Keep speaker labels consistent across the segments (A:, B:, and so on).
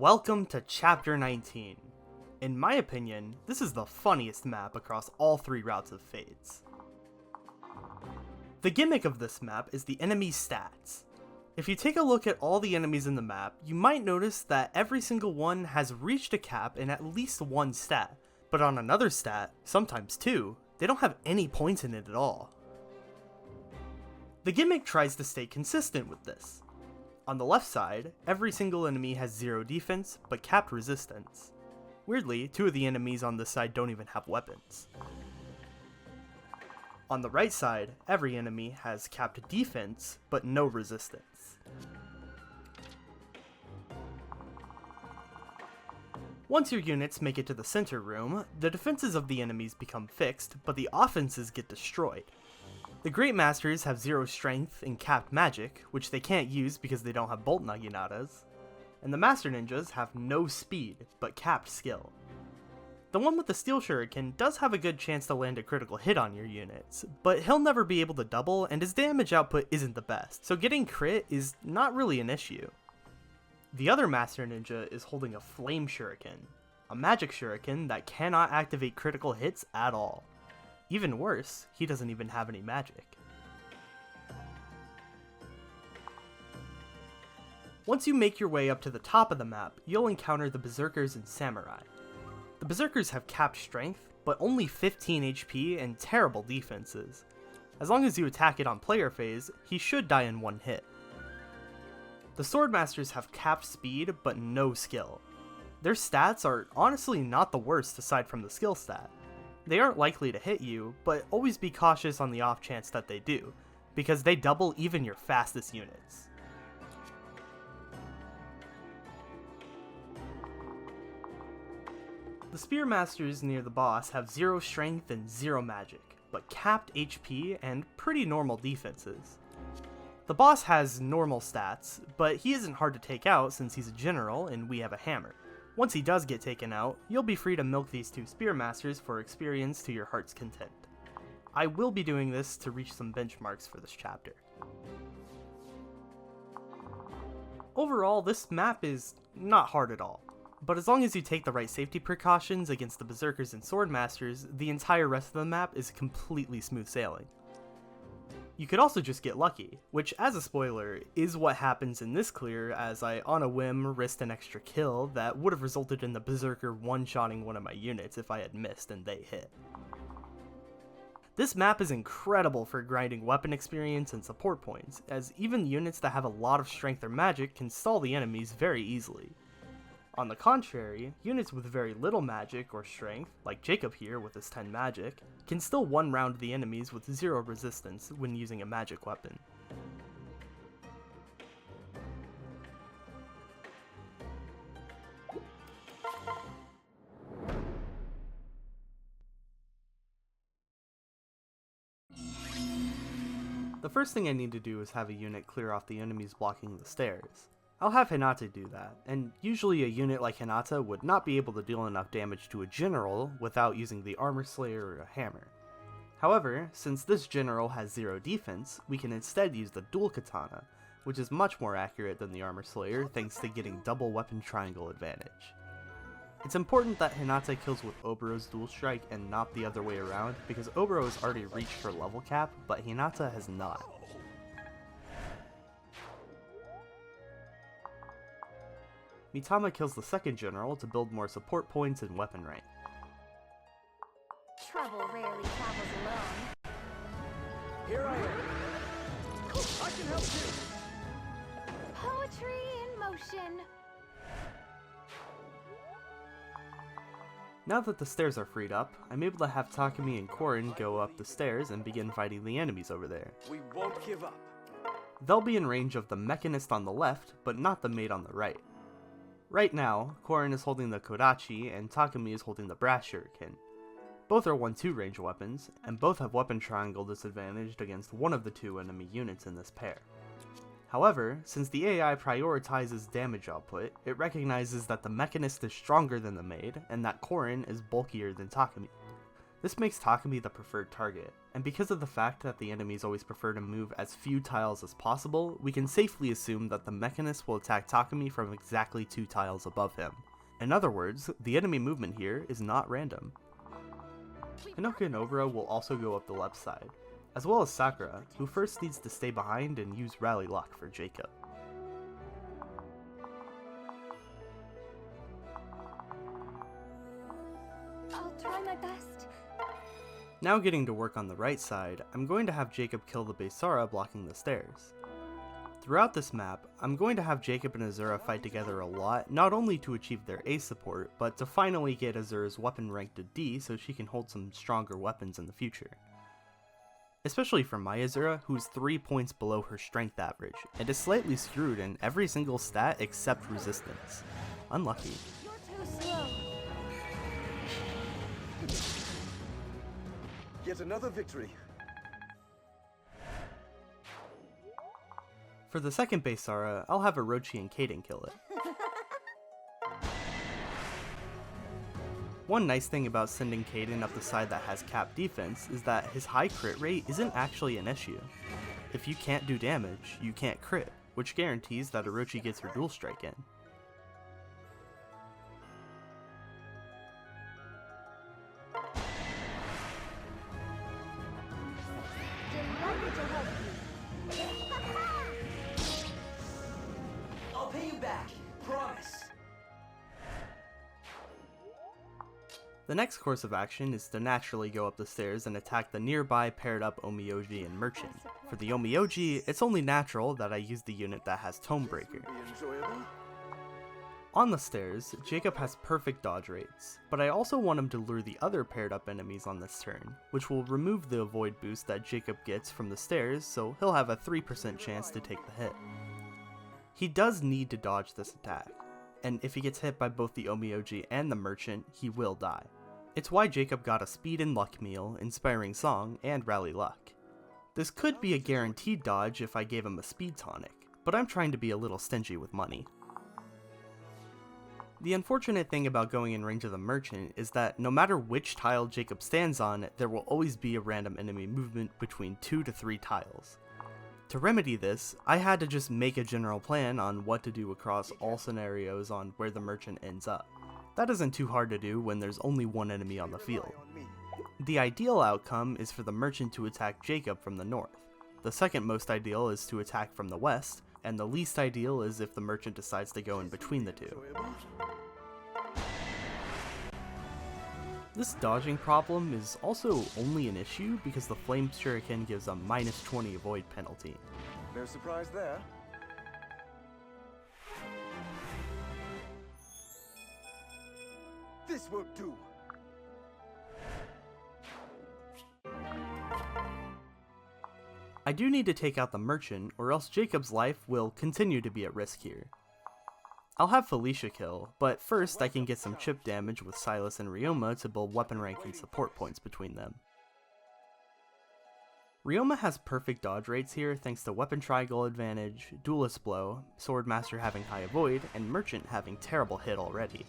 A: Welcome to Chapter 19. In my opinion, this is the funniest map across all three routes of Fates. The gimmick of this map is the enemy stats. If you take a look at all the enemies in the map, you might notice that every single one has reached a cap in at least one stat, but on another stat, sometimes two, they don't have any points in it at all. The gimmick tries to stay consistent with this. On the left side, every single enemy has 0 defense, but capped resistance. Weirdly, 2 of the enemies on this side don't even have weapons. On the right side, every enemy has capped defense, but no resistance. Once your units make it to the center room, the defenses of the enemies become fixed, but the offenses get destroyed. The Great Masters have 0 strength and capped magic, which they can't use because they don't have bolt naginatas, and the Master Ninjas have no speed, but capped skill. The one with the Steel Shuriken does have a good chance to land a critical hit on your units, but he'll never be able to double and his damage output isn't the best, so getting crit is not really an issue. The other Master Ninja is holding a Flame Shuriken, a magic shuriken that cannot activate critical hits at all. Even worse, he doesn't even have any magic. Once you make your way up to the top of the map, you'll encounter the Berserkers and Samurai. The Berserkers have capped strength, but only 15 HP and terrible defenses. As long as you attack it on player phase, he should die in one hit. The Swordmasters have capped speed, but no skill. Their stats are honestly not the worst aside from the skill stat. They aren't likely to hit you, but always be cautious on the off chance that they do, because they double even your fastest units. The Spearmasters near the boss have 0 strength and 0 magic, but capped HP and pretty normal defenses. The boss has normal stats, but he isn't hard to take out since he's a general and we have a hammer. Once he does get taken out, you'll be free to milk these 2 Spearmasters for experience to your heart's content. I will be doing this to reach some benchmarks for this chapter. Overall, this map is not hard at all, but as long as you take the right safety precautions against the Berserkers and Swordmasters, the entire rest of the map is completely smooth sailing. You could also just get lucky, which, as a spoiler, is what happens in this clear as I on a whim risked an extra kill that would have resulted in the Berserker one-shotting one of my units if I had missed and they hit. This map is incredible for grinding weapon experience and support points, as even units that have a lot of strength or magic can stall the enemies very easily. On the contrary, units with very little magic or strength, like Jakob here with his 10 magic, can still one-round the enemies with 0 resistance when using a magic weapon. The first thing I need to do is have a unit clear off the enemies blocking the stairs. I'll have Hinata do that, and usually a unit like Hinata would not be able to deal enough damage to a general without using the Armor Slayer or a hammer. However, since this general has 0 defense, we can instead use the dual katana, which is much more accurate than the Armor Slayer thanks to getting double weapon triangle advantage. It's important that Hinata kills with Oboro's dual strike and not the other way around, because Oboro has already reached her level cap, but Hinata has not. Mitama kills the second general to build more support points and weapon rank.
B: Trouble rarely travels alone.
C: Here I am. I can help you.
B: Poetry in motion.
A: Now that the stairs are freed up, I'm able to have Takumi and Corrin go up the stairs and begin fighting the enemies over there.
C: We won't give up.
A: They'll be in range of the Mechanist on the left, but not the Maid on the right. Right now, Corrin is holding the Kodachi and Takumi is holding the Brass Shuriken. Both are 1-2 range weapons, and both have weapon triangle disadvantaged against one of the 2 enemy units in this pair. However, since the AI prioritizes damage output, it recognizes that the Mechanist is stronger than the Maid, and that Corrin is bulkier than Takumi. This makes Takumi the preferred target, and because of the fact that the enemies always prefer to move as few tiles as possible, we can safely assume that the Mechanist will attack Takumi from exactly 2 tiles above him. In other words, the enemy movement here is not random. Hinoka and Oboro will also go up the left side, as well as Sakura, who first needs to stay behind and use Rally Lock for Jakob.
B: I'll try my best.
A: Now getting to work on the right side, I'm going to have Jakob kill the Beisara blocking the stairs. Throughout this map, I'm going to have Jakob and Azura fight together a lot, not only to achieve their A support, but to finally get Azura's weapon rank to D so she can hold some stronger weapons in the future. Especially for my Azura, who's 3 points below her strength average, and is slightly screwed in every single stat except resistance. Unlucky.
B: You're too slow.
C: Yet another victory.
A: For the second Beisara, I'll have Orochi and Kaden kill it. One nice thing about sending Kaden up the side that has cap defense is that his high crit rate isn't actually an issue. If you can't do damage, you can't crit, which guarantees that Orochi gets her dual strike in.
B: Delighted to help you.
C: I'll pay you back. Promise.
A: The next course of action is to naturally go up the stairs and attack the nearby paired up Omioji and Merchant. For the Omioji, it's only natural that I use the unit that has Tome Breaker.
C: Be enjoyable.
A: On the stairs, Jakob has perfect dodge rates, but I also want him to lure the other paired up enemies on this turn, which will remove the avoid boost that Jakob gets from the stairs, so he'll have a 3% chance to take the hit. He does need to dodge this attack, and if he gets hit by both the Omioji and the Merchant, he will die. It's why Jakob got a Speed and Luck Meal, Inspiring Song, and Rally Luck. This could be a guaranteed dodge if I gave him a Speed Tonic, but I'm trying to be a little stingy with money. The unfortunate thing about going in range of the Merchant is that no matter which tile Jakob stands on, there will always be a random enemy movement between 2 to 3 tiles. To remedy this, I had to just make a general plan on what to do across all scenarios on where the Merchant ends up. That isn't too hard to do when there's only one enemy on the field. The ideal outcome is for the Merchant to attack Jakob from the north. The second most ideal is to attack from the west, and the least ideal is if the Merchant decides to go in between the two. This dodging problem is also only an issue because the Flame Shuriken gives a -20 avoid penalty.
C: No surprise there. This won't do.
A: I do need to take out the Merchant, or else Jakob's life will continue to be at risk here. I'll have Felicia kill, but first I can get some chip damage with Silas and Ryoma to build weapon rank and support points between them. Ryoma has perfect dodge rates here thanks to weapon triangle advantage, duelist blow, Swordmaster having high avoid, and Merchant having terrible hit already.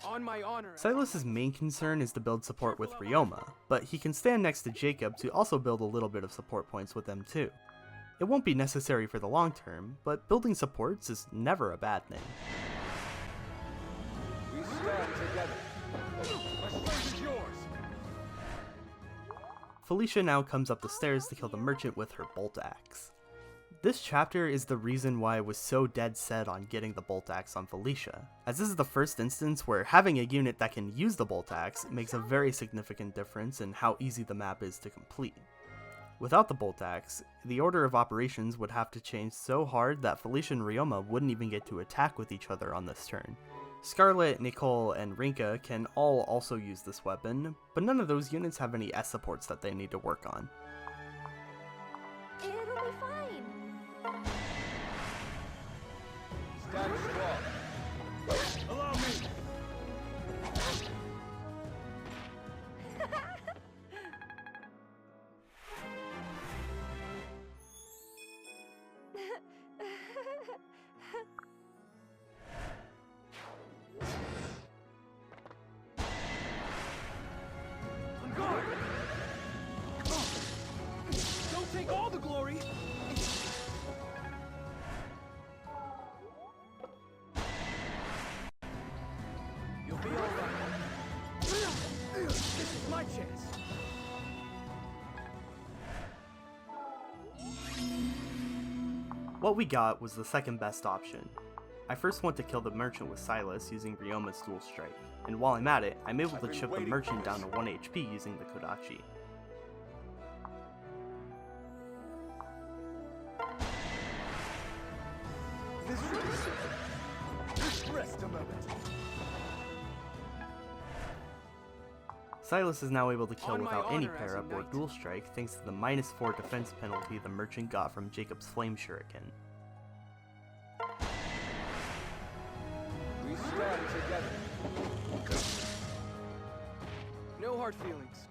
C: On my honor.
A: Silas's main concern is to build support with Ryoma, but he can stand next to Jakob to also build a little bit of support points with them too. It won't be necessary for the long term, but building supports is never a bad thing.
C: We stand together. My strength is yours.
A: Felicia now comes up the stairs to kill the Merchant with her bolt axe. This chapter is the reason why I was so dead set on getting the bolt axe on Felicia, as this is the first instance where having a unit that can use the bolt axe makes a very significant difference in how easy the map is to complete. Without the bolt axe, the order of operations would have to change so hard that Felicia and Ryoma wouldn't even get to attack with each other on this turn. Scarlet, Nicole, and Rinka can all also use this weapon, but none of those units have any S supports that they need to work on.
B: It'll be fine.
C: Stand strong. Allow me. take all the glory. You'll be all right. This is my chance.
A: What we got was the second best option. I first went to kill the merchant with Silas using Ryoma's dual strike, and while I'm at it, I'm able to chip the merchant down to 1 HP using the Kodachi.
C: This should be simple. Just rest a moment.
A: Silas is now able to kill
C: On my
A: without any
C: honor as a
A: pair-up or
C: knight.
A: dual strike thanks to the -4 defense penalty the merchant got from Jakob's flame shuriken.
C: We stand together. No hard feelings.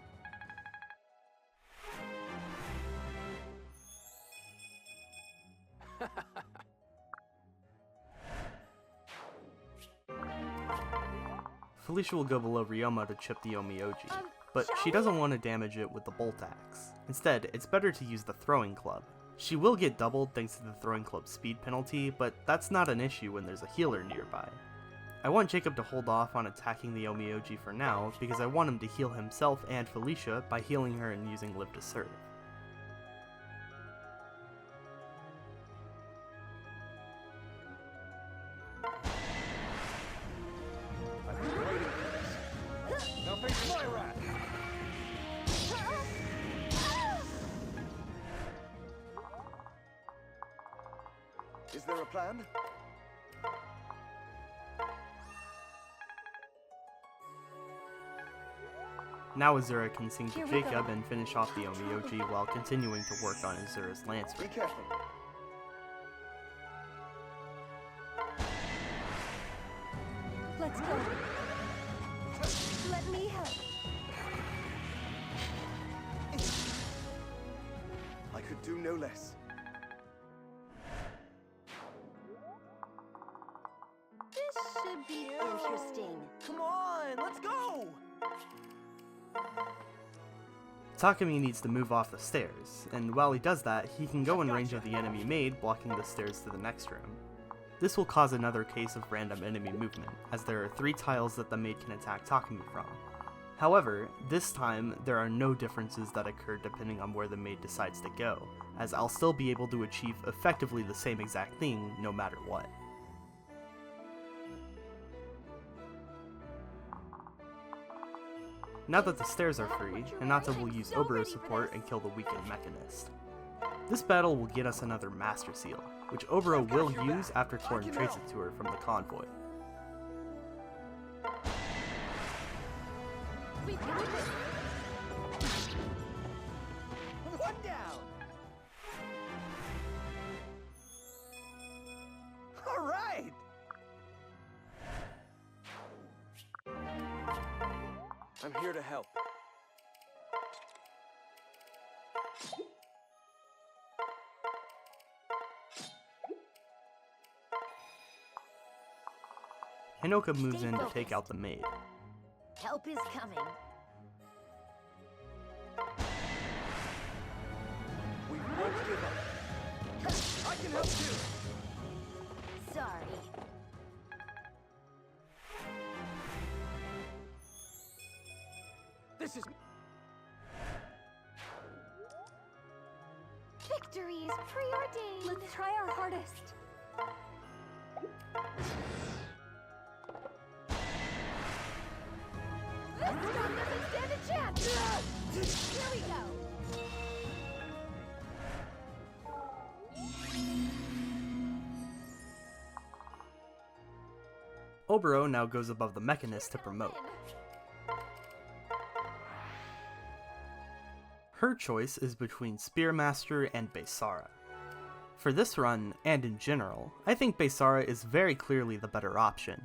A: Felicia will go below Ryoma to chip the Omioji, but she
B: shall
A: doesn't want to damage it with the bolt axe. Instead, it's better to use the throwing club. She will get doubled thanks to the throwing club's speed penalty, but that's not an issue when there's a healer nearby. I want Jakob to hold off on attacking the Omioji for now, because I want him to heal himself and Felicia by healing her and using Live to Serve.
C: I've been waiting for this. Now face my wrath. Is there a plan?
A: Now Azura can sing to
B: Here we go.
A: Jakob and finish off the Omioji while continuing to work on Azura's lance
C: Be
A: ring.
C: careful.
B: Let's go. Let me help.
C: I could do no less.
B: This should be interesting.
C: Come on, let's go!
A: Takumi needs to move off the stairs, and while he does that, he can go in range of the enemy maid, blocking the stairs to the next room. This will cause another case of random enemy movement, as there are 3 tiles that the maid can attack Takumi from. However, this time, there are no differences that occur depending on where the maid decides to go, as I'll still be able to achieve effectively the same exact thing no matter what. Now that the stairs are free, Hinata will use Oboro support and kill the weakened Mechanist. This battle will get us another Master Seal, which Oboro will use after Corrin trades it to her from the convoy.
B: We've got this.
C: One down! All right! I'm here to help.
A: Hinoka moves in to take out the maid.
B: Help is coming.
C: We won't give up. I can help too.
B: Sorry.
C: This is
B: Victory is preordained. Let's try our hardest. This stuff doesn't stand a chance. Here we go.
A: Oboro now goes above the Mechanist to promote. Her choice is between Spearmaster and Beisara. For this run, and in general, I think Beisara is very clearly the better option.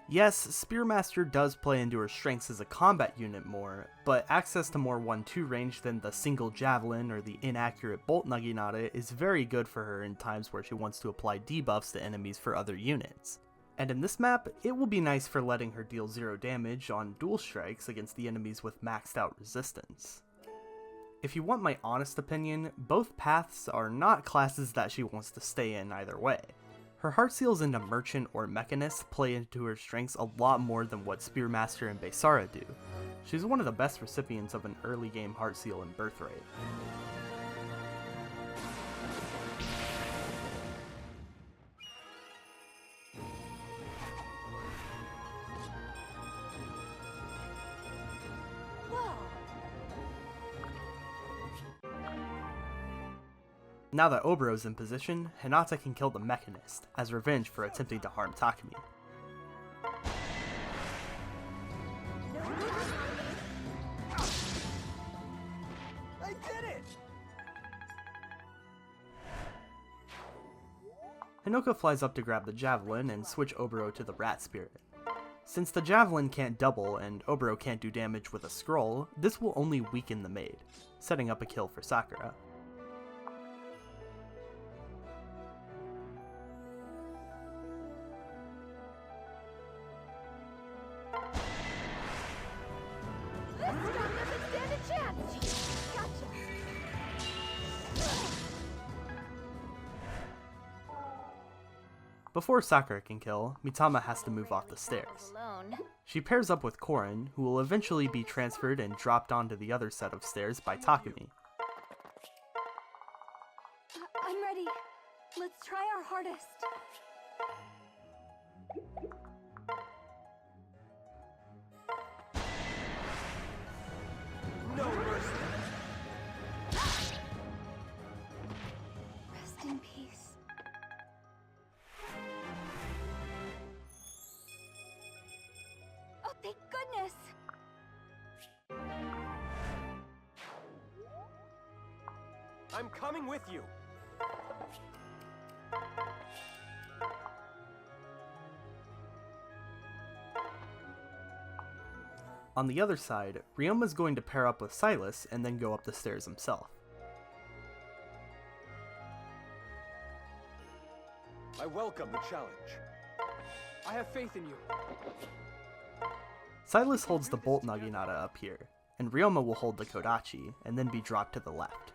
A: Yes, Spearmaster does play into her strengths as a combat unit more, but access to more 1-2 range than the single javelin or the inaccurate bolt naginata is very good for her in times where she wants to apply debuffs to enemies for other units. And in this map, it will be nice for letting her deal 0 damage on dual strikes against the enemies with maxed out resistance. If you want my honest opinion, both paths are not classes that she wants to stay in either way. Her heart seals into Merchant or Mechanist play into her strengths a lot more than what Spearmaster and Beisara do. She's one of the best recipients of an early game heart seal in Birthright. Now that Oboro's in position, Hinata can kill the Mechanist, as revenge for attempting to harm Takumi.
C: I did it!
A: Hinoka flies up to grab the Javelin and switch Oboro to the Rat Spirit. Since the Javelin can't double and Oboro can't do damage with a scroll, this will only weaken the maid, setting up a kill for Sakura. Before Sakura can kill, Mitama has to move off the stairs. She pairs up with Corrin, who will eventually be transferred and dropped onto the other set of stairs by Takumi.
B: I'm ready. Let's try our hardest.
C: No mercy!
B: Rest in peace. Oh, thank goodness!
C: I'm coming with you!
A: On the other side, Ryoma's going to pair up with Silas and then go up the stairs himself.
C: I welcome the challenge. I have faith in you.
A: Silas holds the Bolt Naginata up here, and Ryoma will hold the Kodachi and then be dropped to the left.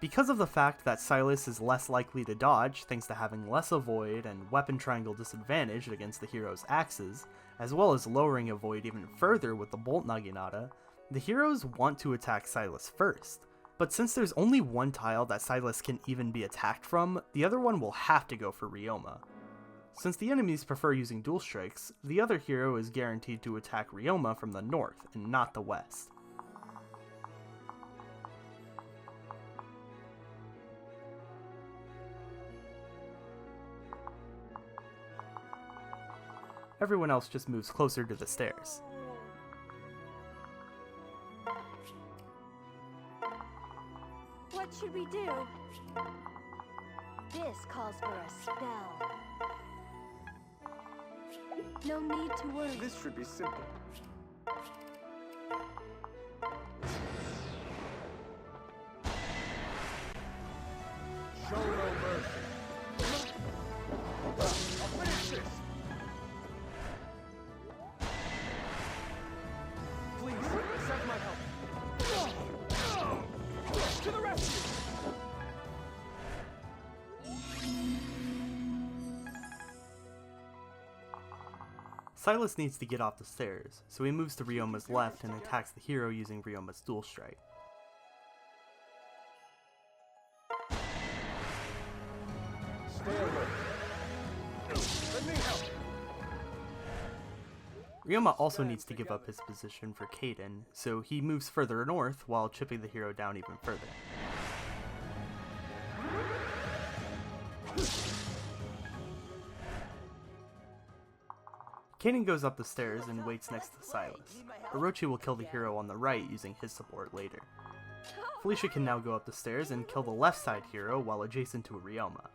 A: Because of the fact that Silas is less likely to dodge thanks to having less avoid and weapon triangle disadvantage against the hero's axes, as well as lowering avoid even further with the Bolt Naginata, the heroes want to attack Silas first. But since there's only one tile that Silas can even be attacked from, the other one will have to go for Ryoma. Since the enemies prefer using dual strikes, the other hero is guaranteed to attack Ryoma from the north and not the west. Everyone else just moves closer to the stairs.
B: What should we do? This calls for a spell. No need to worry.
C: This should be simple. Show no mercy. I'll finish this! Please, accept my help. To the rescue!
A: Silas needs to get off the stairs, so he moves to Ryoma's left and attacks the hero using Ryoma's dual strike.
C: Stay alert. Let me help.
A: Ryoma also needs to give up his position for Kaden, so he moves further north while chipping the hero down even further. Kaden goes up the stairs and waits next to Silas. Orochi will kill the hero on the right using his support later. Felicia can now go up the stairs and kill the left side hero while adjacent to Ryoma.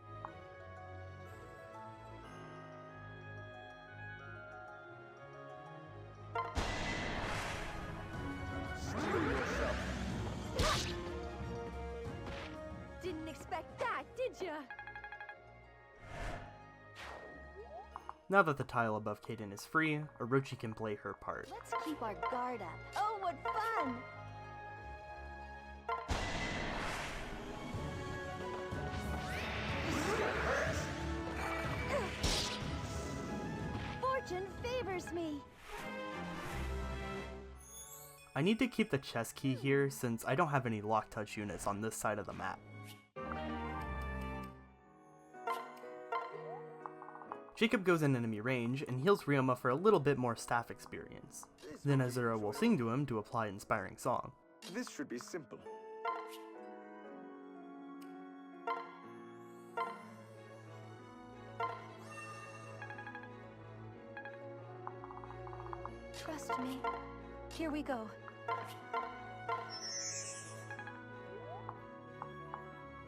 B: Didn't expect that, did ya?
A: Now that the tile above Kaden is free, Orochi can play her part.
B: Let's keep our guard up. Oh, what fun! Fortune favors me.
A: I need to keep the chest key here since I don't have any lock touch units on this side of the map. Jakob goes in enemy range and heals Ryoma for a little bit more staff experience. Then Azura will sing to him to apply inspiring song.
D: This should be simple.
B: Trust me. Here we go.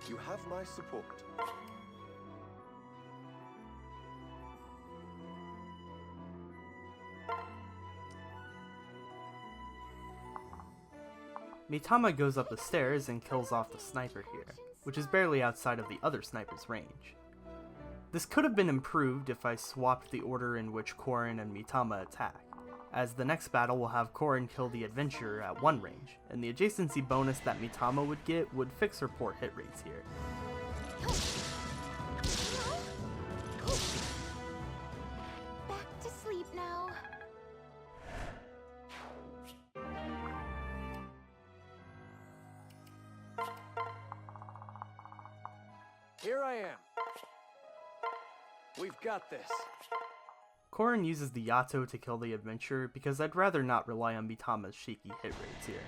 D: You have my support.
A: Mitama goes up the stairs and kills off the sniper here, which is barely outside of the other sniper's range. This could have been improved if I swapped the order in which Corrin and Mitama attack, as the next battle will have Corrin kill the adventurer at one range, and the adjacency bonus that Mitama would get would fix her poor hit rates here.
B: Back to sleep now.
C: Here I am. We've got this.
A: Corrin uses the Yato to kill the adventurer because I'd rather not rely on Mitama's shaky hit rates here.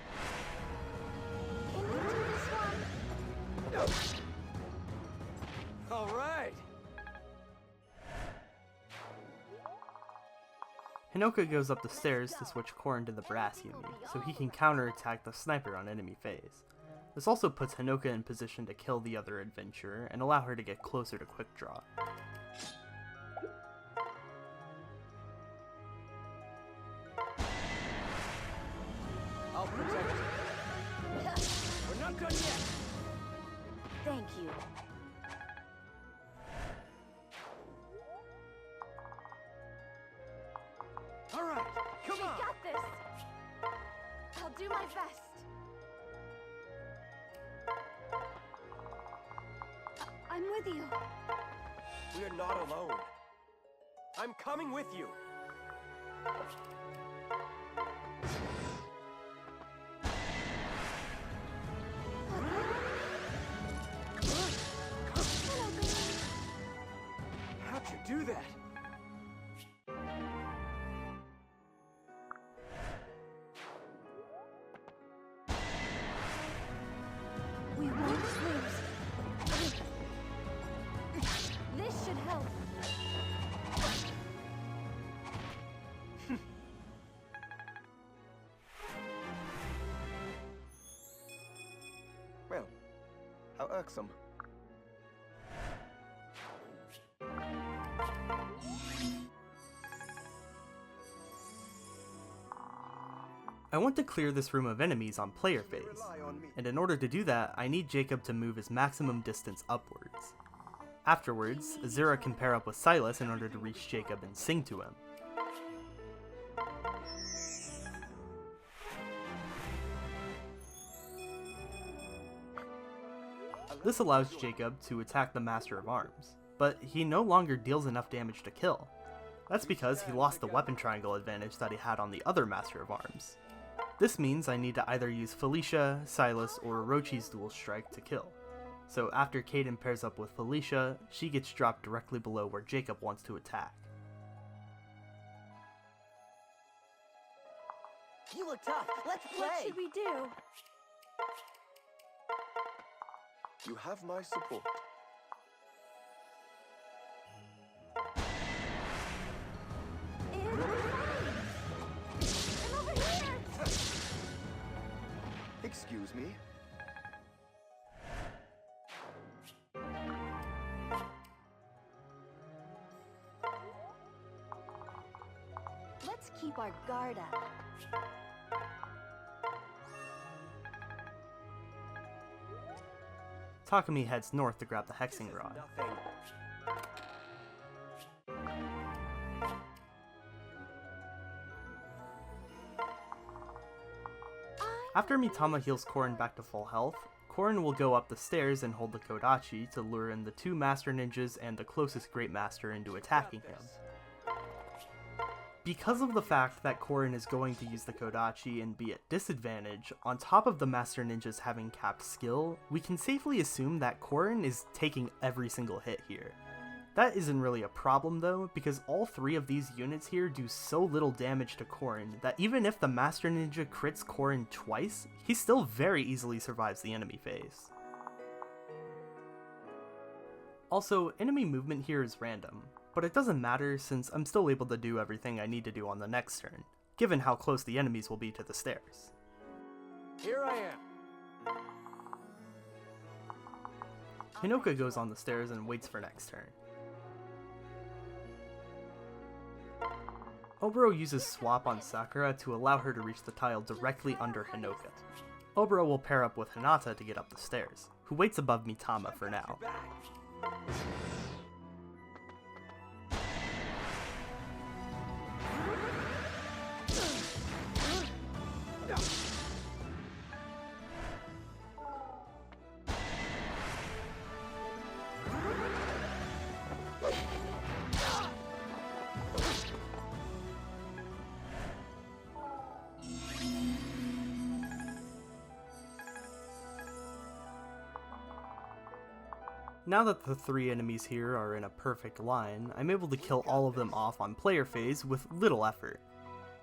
B: Into this one.
C: All right.
A: Hinoka goes up the stairs to switch Corrin to the brass Yumi, so he can counterattack the sniper on enemy phase. This also puts Hinoka in position to kill the other adventurer and allow her to get closer to quick draw.
C: I'll protect you. We're not done yet.
B: Thank you.
C: All right, come on.
B: Got this. I'll do my best. I'm with you.
D: We are not alone. I'm coming with you.
C: How'd you do that?
B: We won't lose. This should help.
D: Well, how irksome.
A: I want to clear this room of enemies on player phase,
D: Rely on me.
A: and in order to do that, I need Jakob to move his maximum distance upwards. Afterwards, Azura can pair up with Silas in order to reach Jakob and sing to him. This allows Jakob to attack the Master of Arms, but he no longer deals enough damage to kill. That's because he lost the weapon triangle advantage that he had on the other Master of Arms. This means I need to either use Felicia, Silas, or Orochi's dual strike to kill. So after Kaden pairs up with Felicia, she gets dropped directly below where Jakob wants to attack.
E: You look tough. Let's play.
B: What should we do?
D: You have my support.
B: And over here!
D: Excuse me.
B: Let's keep our guard up.
A: Takumi heads north to grab the hexing rod.
D: Nothing.
A: After Mitama heals Corrin back to full health, Corrin will go up the stairs and hold the Kodachi to lure in the two Master Ninjas and the closest Great Master into attacking him. Because of the fact that Corrin is going to use the Kodachi and be at disadvantage, on top of the Master Ninjas having capped skill, we can safely assume that Corrin is taking every single hit here. That isn't really a problem though, because all three of these units here do so little damage to Corrin that even if the Master Ninja crits Corrin twice, he still very easily survives the enemy phase. Also, enemy movement here is random, but it doesn't matter since I'm still able to do everything I need to do on the next turn, given how close the enemies will be to the stairs.
D: Here I am.
A: Hinoka goes on the stairs and waits for next turn. Oboro uses Swap on Sakura to allow her to reach the tile directly under Hinoka. Oboro will pair up with Hinata to get up the stairs, who waits above Mitama for now. Now that the three enemies here are in a perfect line, I'm able to kill all of them off on player phase with little effort.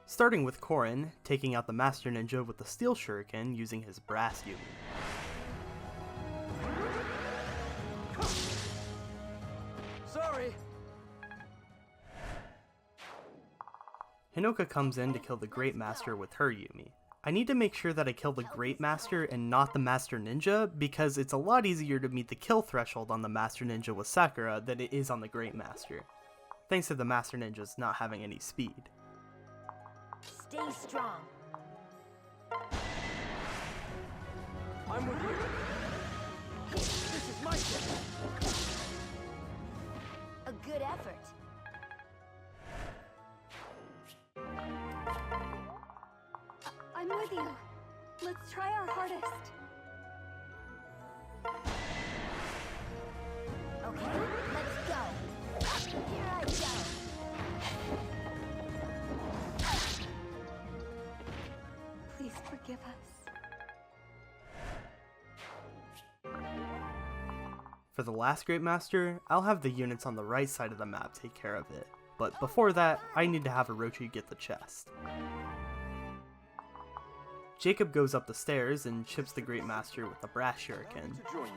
A: Starting with Corrin, taking out the Master Ninja with the Steel Shuriken using his Brass Yumi.
D: Sorry.
A: Hinoka comes in to kill the Great Master with her Yumi. I need to make sure that I kill the Great Master and not the Master Ninja, because it's a lot easier to meet the kill threshold on the Master Ninja with Sakura than it is on the Great Master, thanks to the Master Ninjas not having any speed.
B: Stay strong.
D: I'm with you. This is my turn.
B: A good effort.
F: I'm with you. Let's try our hardest.
B: Okay, let's go. Here I go.
F: Please forgive us.
A: For the last Great Master, I'll have the units on the right side of the map take care of it, but before that, I need to have Orochi get the chest. Jakob goes up the stairs and chips the Great Master with the Brass Shuriken.
D: To join you.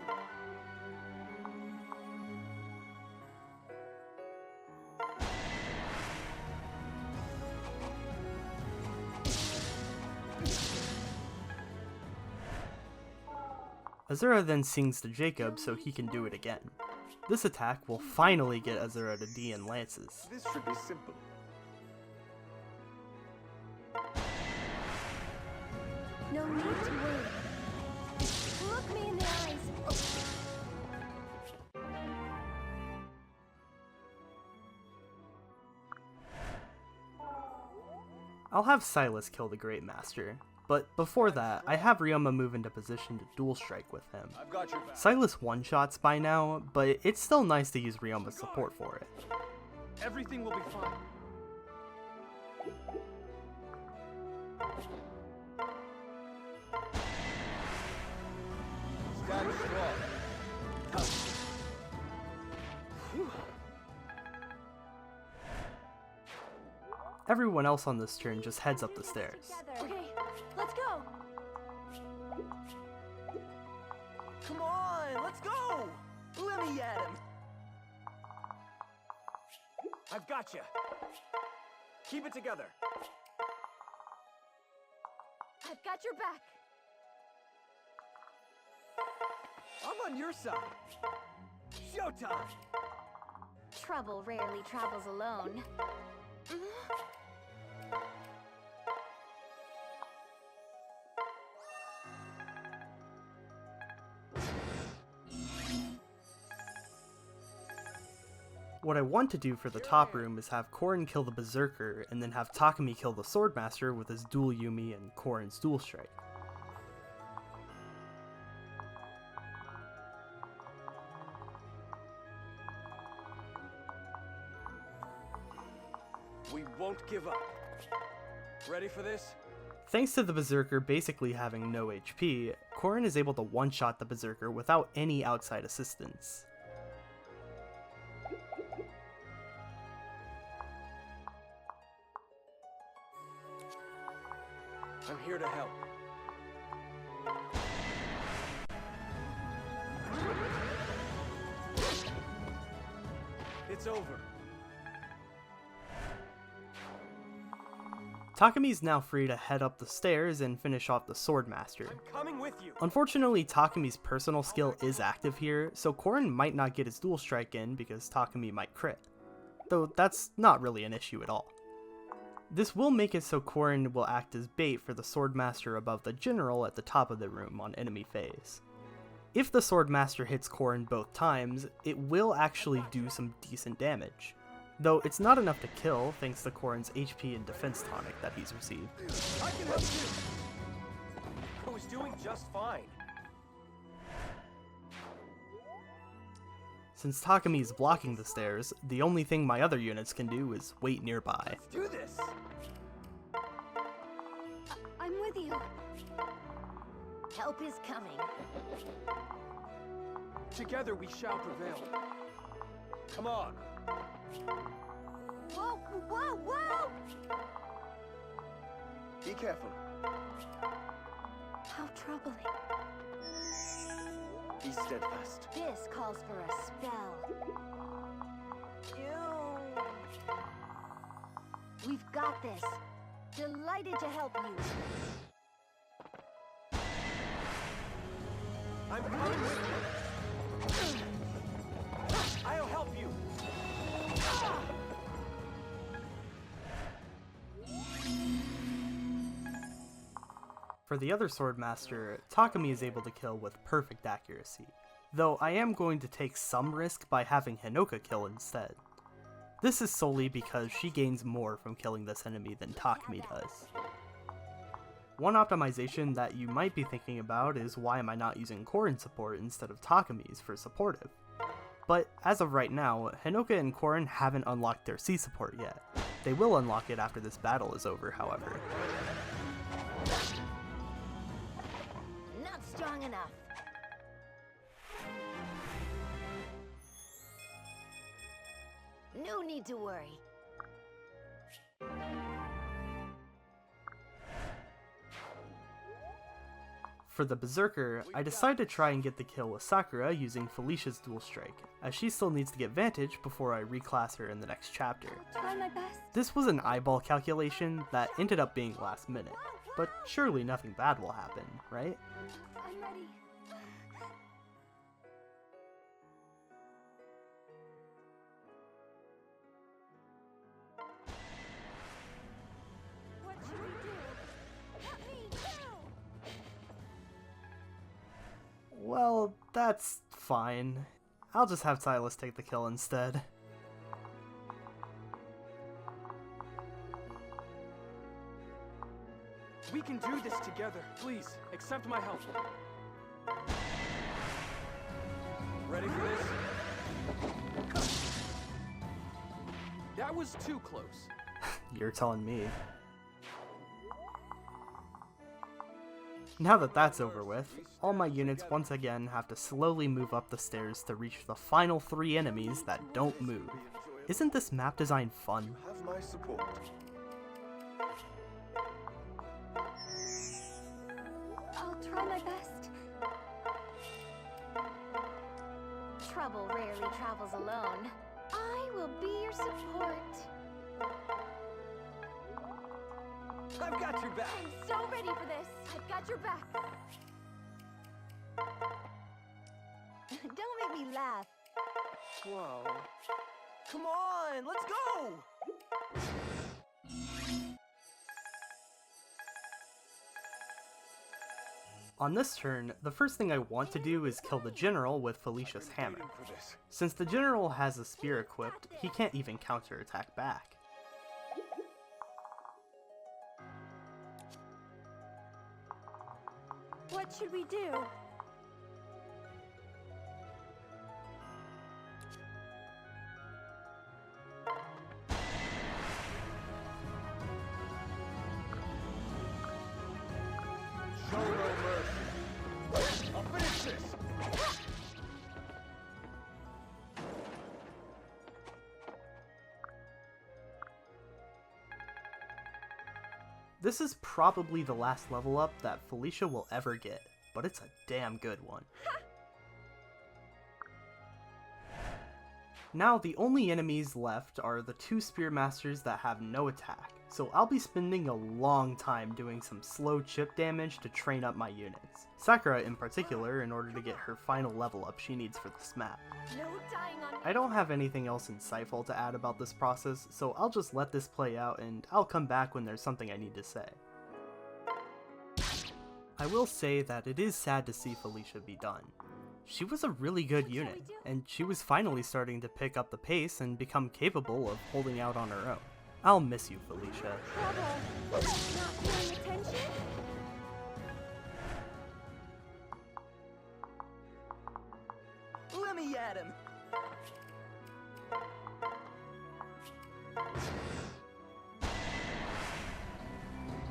A: Azura then sings to Jakob so he can do it again. This attack will finally get Azura to D in lances.
D: This should be simple.
F: No need to worry. Look me in the eyes.
A: I'll have Silas kill the Great Master, but before that, I have Ryoma move into position to dual strike with him.
D: I've got your back.
A: Silas one-shots by now, but it's still nice to use Ryoma's support for it.
C: Everything will be fine.
D: Stand strong.
A: Everyone else on this turn just heads up the stairs.
F: Okay, let's go.
E: Come on, let's go! Let me at him.
D: I've got you. Keep it together.
B: I've got your back.
D: I'm on your side. Showtime.
B: Trouble rarely travels alone.
A: What I want to do for the top room is have Corrin kill the Berserker, and then have Takumi kill the Swordmaster with his dual Yumi and Corrin's dual strike.
D: Don't give up. Ready for this?
A: Thanks to the Berserker basically having no HP, Corrin is able to one-shot the Berserker without any outside assistance.
D: I'm here to help. It's over.
A: Takumi's now free to head up the stairs and finish off the Swordmaster.
D: I'm coming with you.
A: Unfortunately, Takumi's personal skill is active here, so Corrin might not get his dual strike in because Takumi might crit. Though that's not really an issue at all. This will make it so Corrin will act as bait for the Swordmaster above the General at the top of the room on enemy phase. If the Swordmaster hits Corrin both times, it will actually do some decent damage. Though it's not enough to kill thanks to Corrin's HP and defense tonic that he's received.
D: I can help you. I was doing just fine.
A: Since Takumi is blocking the stairs, the only thing my other units can do is wait nearby.
D: Let's do this.
F: I'm with you.
B: Help is coming.
C: Together we shall prevail.
D: Come on.
F: Whoa, whoa, whoa!
E: Be careful.
F: How troubling.
E: Be steadfast.
F: This calls for a spell.
B: Ew.
F: We've got this. Delighted to help you.
D: I'm coming with you. I'll help you.
A: For the other Swordmaster, Takumi is able to kill with perfect accuracy, though I am going to take some risk by having Hinoka kill instead. This is solely because she gains more from killing this enemy than Takumi does. One optimization that you might be thinking about is why am I not using Corrin support instead of Takumi's for supportive? But as of right now, Hinoka and Corrin haven't unlocked their C support yet. They will unlock it after this battle is over, however.
B: Not strong enough. No need to worry.
A: For the Berserker, I decide to try and get the kill with Sakura using Felicia's dual strike, as she still needs to get Vantage before I reclass her in the next chapter.
F: Try my best.
A: This was an eyeball calculation that ended up being last minute, but surely nothing bad will happen, right?
F: I'm ready.
B: What should we do? Help me now!
A: Well, that's fine. I'll just have Silas take the kill instead.
C: We can do this together. Please, accept my help.
D: Ready for this?
C: That was too close.
A: You're telling me. Now that that's over with, all my units once again have to slowly move up the stairs to reach the final 3 enemies that don't move. Isn't this map design fun?
E: Have my support.
F: I'll try my best.
B: Trouble rarely travels alone.
F: I will be your support.
D: I've got your back.
B: I'm so ready for this. I've got your back.
F: Don't make me laugh.
E: Whoa. Come on, let's go!
A: On this turn, the first thing I want to do is kill the General with Felicia's hammer.
E: For this.
A: Since the General has a spear equipped, he can't even counterattack back.
F: What should we do?
C: Show no mercy. I'll finish this.
A: This is probably the last level up that Felicia will ever get, but it's a damn good one. Now the only enemies left are the two Spearmasters that have no attack, so I'll be spending a long time doing some slow chip damage to train up my units. Sakura in particular, in order to get her final level up she needs for this map.
B: No dying on
A: I don't have anything else insightful to add about this process, so I'll just let this play out and I'll come back when there's something I need to say. I will say that it is sad to see Felicia be done. She was a really good unit, and she was finally starting to pick up the pace and become capable of holding out on her own. I'll miss you, Felicia.
B: trouble. Not paying attention?
E: Let me at him.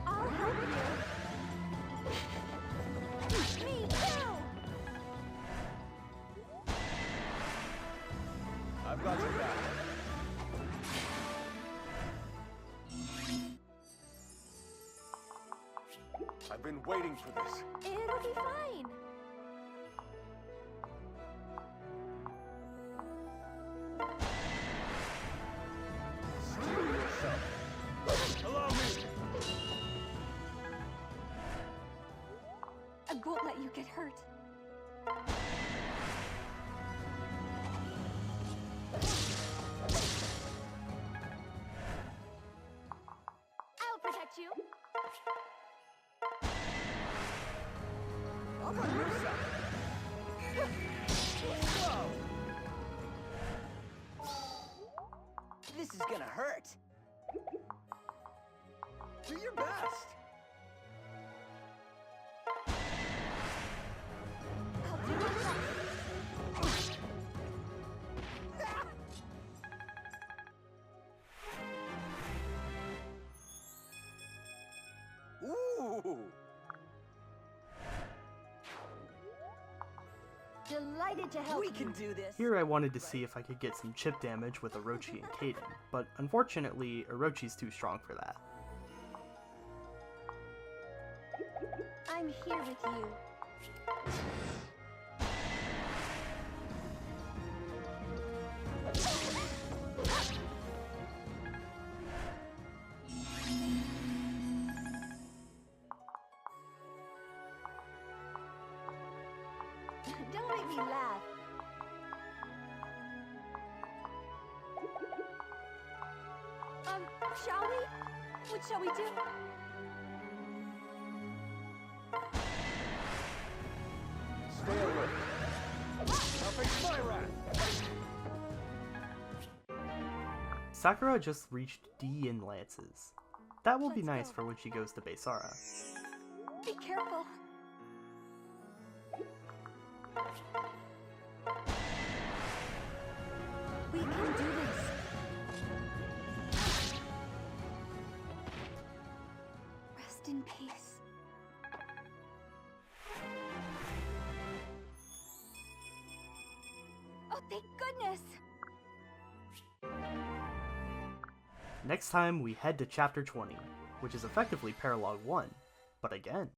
B: I'll help you. Me too!
C: I've got your back. I've been waiting for this.
B: It'll be fine.
C: Steel yourself. Allow me.
B: I won't let you get hurt. I'll protect you.
E: I'm on your side. Whoa. This is gonna hurt. Do your best.
B: I'll do my best.
E: Ooh.
B: Delighted to help
E: We
B: you.
E: can do this.
A: Here I wanted to see if I could get some chip damage with Orochi and Kaden, but unfortunately Orochi's too strong for that.
B: I'm here with you. Don't make me laugh. Shall we? What shall we do?
C: Stay alert. Now face my wrath.
A: Sakura just reached D in Lances. That will be
B: Let's
A: nice
B: go.
A: for when she goes to Beisara.
B: Be careful. We can do this. Rest in peace. Oh, thank goodness!
A: Next time we head to Chapter 20, which is effectively Paralogue 1, but again.